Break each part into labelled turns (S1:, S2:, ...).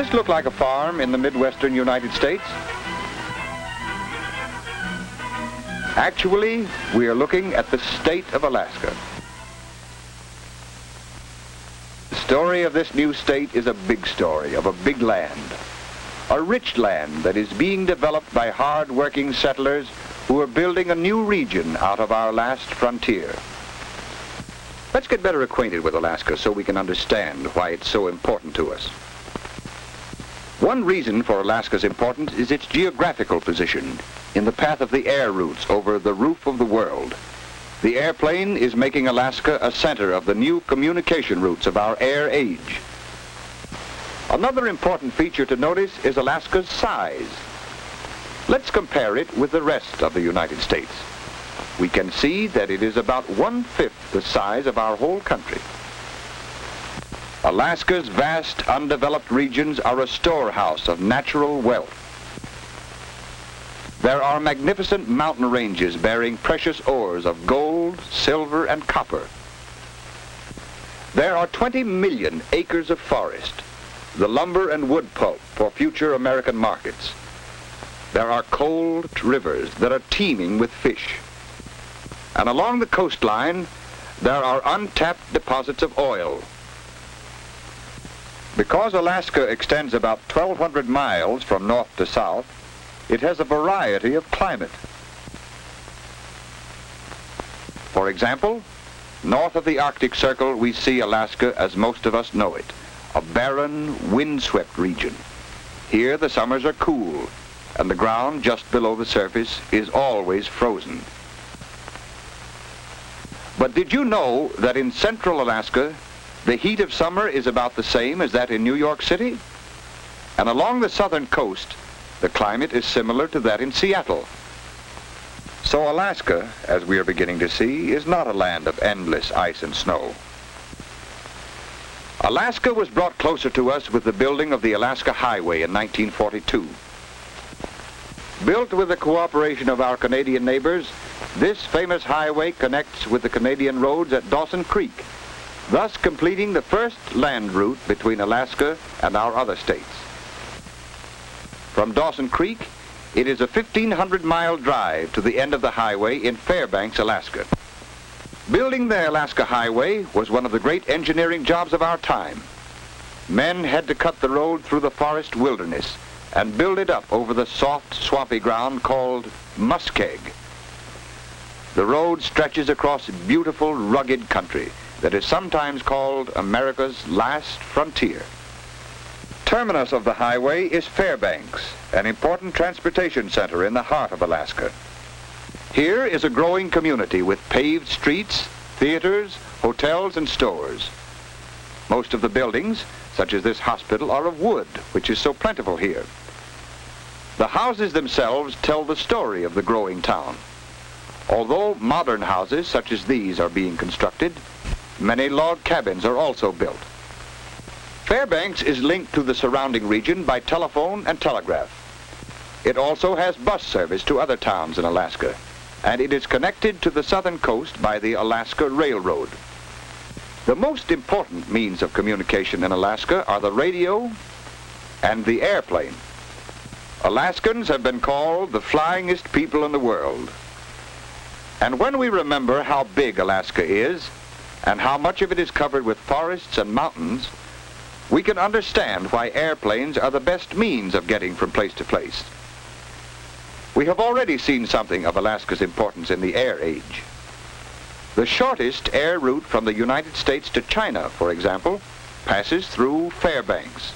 S1: this look like a farm in the Midwestern United States? Actually, we are looking at the state of Alaska. The story of this new state is a big story of a big land. A rich land that is being developed by hard-working settlers who are building a new region out of our last frontier. Let's get better acquainted with Alaska so we can understand why it's so important to us. One reason for Alaska's importance is its geographical position in the path of the air routes over the roof of the world. The airplane is making Alaska a center of the new communication routes of our air age. Another important feature to notice is Alaska's size. Let's compare it with the rest of the United States. We can see that it is about 1/5 the size of our whole country. Alaska's vast, undeveloped regions are a storehouse of natural wealth. There are magnificent mountain ranges bearing precious ores of gold, silver, and copper. There are 20 million acres of forest, the lumber and wood pulp for future American markets. There are cold rivers that are teeming with fish. And along the coastline, there are untapped deposits of oil. Because Alaska extends about 1,200 miles from north to south, it has a variety of climate. For example, north of the Arctic Circle, we see Alaska as most of us know it, a barren, windswept region. Here the summers are cool, and the ground just below the surface is always frozen. But did you know that in central Alaska, the heat of summer is about the same as that in New York City? And along the southern coast, the climate is similar to that in Seattle. So Alaska, as we are beginning to see, is not a land of endless ice and snow. Alaska was brought closer to us with the building of the Alaska Highway in 1942. Built with the cooperation of our Canadian neighbors, this famous highway connects with the Canadian roads at Dawson Creek, thus completing the first land route between Alaska and our other states. From Dawson Creek, it is a 1,500-mile drive to the end of the highway in Fairbanks, Alaska. Building the Alaska Highway was one of the great engineering jobs of our time. Men had to cut the road through the forest wilderness and build it up over the soft, swampy ground called muskeg. The road stretches across beautiful, rugged country that is sometimes called America's last frontier. Terminus of the highway is Fairbanks, an important transportation center in the heart of Alaska. Here is a growing community with paved streets, theaters, hotels, and stores. Most of the buildings, such as this hospital, are of wood, which is so plentiful here. The houses themselves tell the story of the growing town. Although modern houses such as these are being constructed, many log cabins are also built. Fairbanks is linked to the surrounding region by telephone and telegraph. It also has bus service to other towns in Alaska, and it is connected to the southern coast by the Alaska Railroad. The most important means of communication in Alaska are the radio and the airplane. Alaskans have been called the flyingest people in the world. And when we remember how big Alaska is and how much of it is covered with forests and mountains, we can understand why airplanes are the best means of getting from place to place. We have already seen something of Alaska's importance in the air age. The shortest air route from the United States to China, for example, passes through Fairbanks.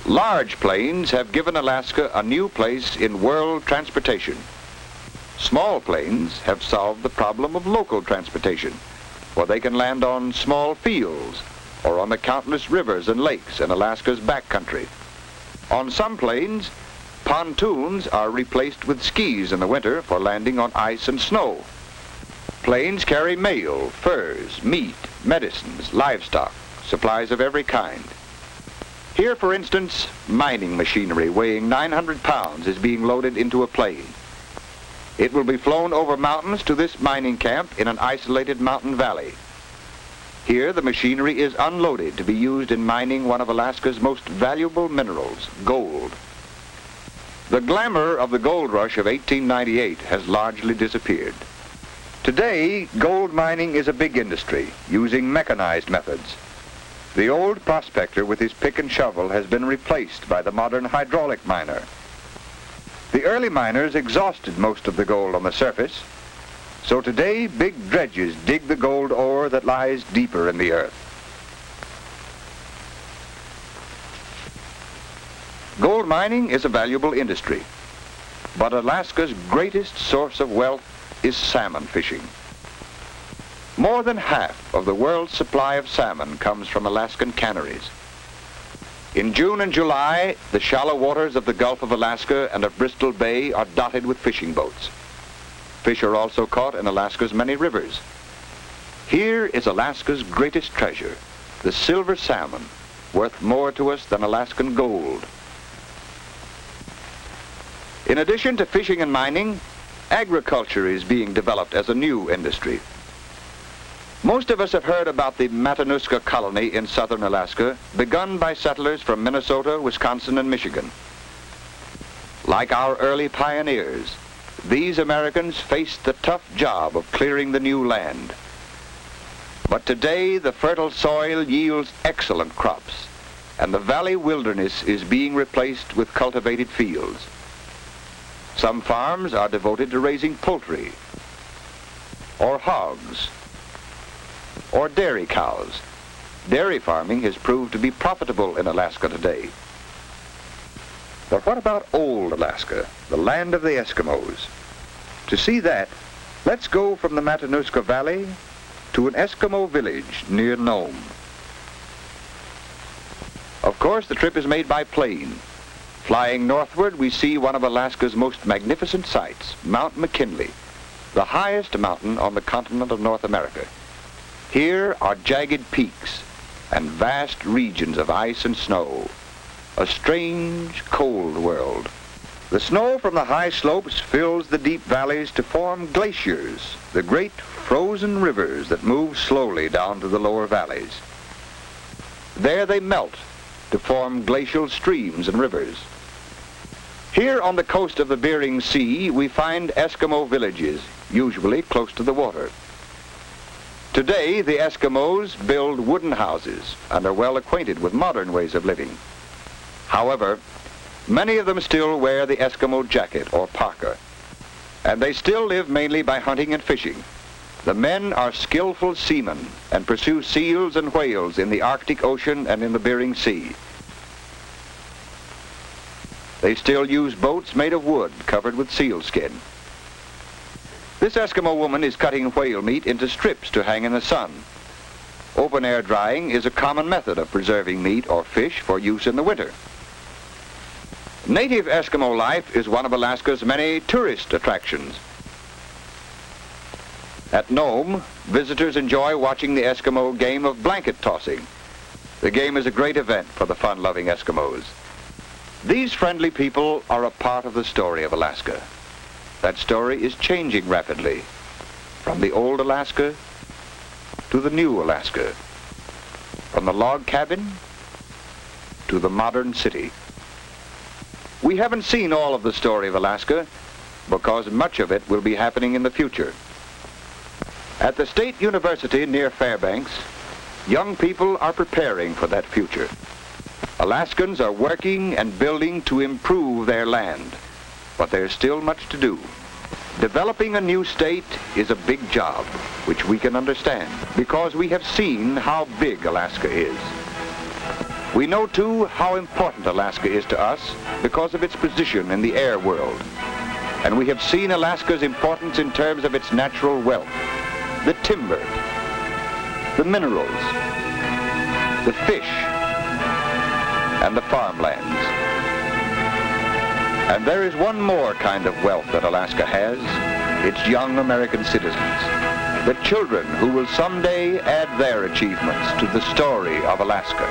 S1: Large planes have given Alaska a new place in world transportation. Small planes have solved the problem of local transportation, for they can land on small fields or on the countless rivers and lakes in Alaska's backcountry. On some planes, pontoons are replaced with skis in the winter for landing on ice and snow. Planes carry mail, furs, meat, medicines, livestock, supplies of every kind. Here, for instance, mining machinery weighing 900 pounds is being loaded into a plane. It will be flown over mountains to this mining camp in an isolated mountain valley. Here, the machinery is unloaded to be used in mining one of Alaska's most valuable minerals, gold. The glamour of the gold rush of 1898 has largely disappeared. Today, gold mining is a big industry, using mechanized methods. The old prospector with his pick and shovel has been replaced by the modern hydraulic miner. The early miners exhausted most of the gold on the surface, so today big dredges dig the gold ore that lies deeper in the earth. Gold mining is a valuable industry, but Alaska's greatest source of wealth is salmon fishing. More than half of the world's supply of salmon comes from Alaskan canneries. In June and July, the shallow waters of the Gulf of Alaska and of Bristol Bay are dotted with fishing boats. Fish are also caught in Alaska's many rivers. Here is Alaska's greatest treasure, the silver salmon, worth more to us than Alaskan gold. In addition to fishing and mining, agriculture is being developed as a new industry. Most of us have heard about the Matanuska colony in southern Alaska, begun by settlers from Minnesota, Wisconsin, and Michigan. Like our early pioneers, these Americans faced the tough job of clearing the new land. But today, the fertile soil yields excellent crops, and the valley wilderness is being replaced with cultivated fields. Some farms are devoted to raising poultry, or hogs, or dairy cows. Dairy farming has proved to be profitable in Alaska today. But what about old Alaska, the land of the Eskimos? To see that, let's go from the Matanuska Valley to an Eskimo village near Nome. Of course, the trip is made by plane. Flying northward, we see one of Alaska's most magnificent sights, Mount McKinley, the highest mountain on the continent of North America. Here are jagged peaks and vast regions of ice and snow, a strange, cold world. The snow from the high slopes fills the deep valleys to form glaciers, the great frozen rivers that move slowly down to the lower valleys. There they melt to form glacial streams and rivers. Here on the coast of the Bering Sea, we find Eskimo villages, usually close to the water. Today, the Eskimos build wooden houses and are well acquainted with modern ways of living. However, many of them still wear the Eskimo jacket or parka, and they still live mainly by hunting and fishing. The men are skillful seamen and pursue seals and whales in the Arctic Ocean and in the Bering Sea. They still use boats made of wood covered with sealskin. This Eskimo woman is cutting whale meat into strips to hang in the sun. Open-air drying is a common method of preserving meat or fish for use in the winter. Native Eskimo life is one of Alaska's many tourist attractions. At Nome, visitors enjoy watching the Eskimo game of blanket tossing. The game is a great event for the fun-loving Eskimos. These friendly people are a part of the story of Alaska. That story is changing rapidly, from the old Alaska to the new Alaska, from the log cabin to the modern city. We haven't seen all of the story of Alaska because much of it will be happening in the future. At the State University near Fairbanks, young people are preparing for that future. Alaskans are working and building to improve their land, but there's still much to do. Developing a new state is a big job, which we can understand because we have seen how big Alaska is. We know, too, how important Alaska is to us because of its position in the air world. And we have seen Alaska's importance in terms of its natural wealth, the timber, the minerals, the fish, and the farmlands. And there is one more kind of wealth that Alaska has, its young American citizens, the children who will someday add their achievements to the story of Alaska.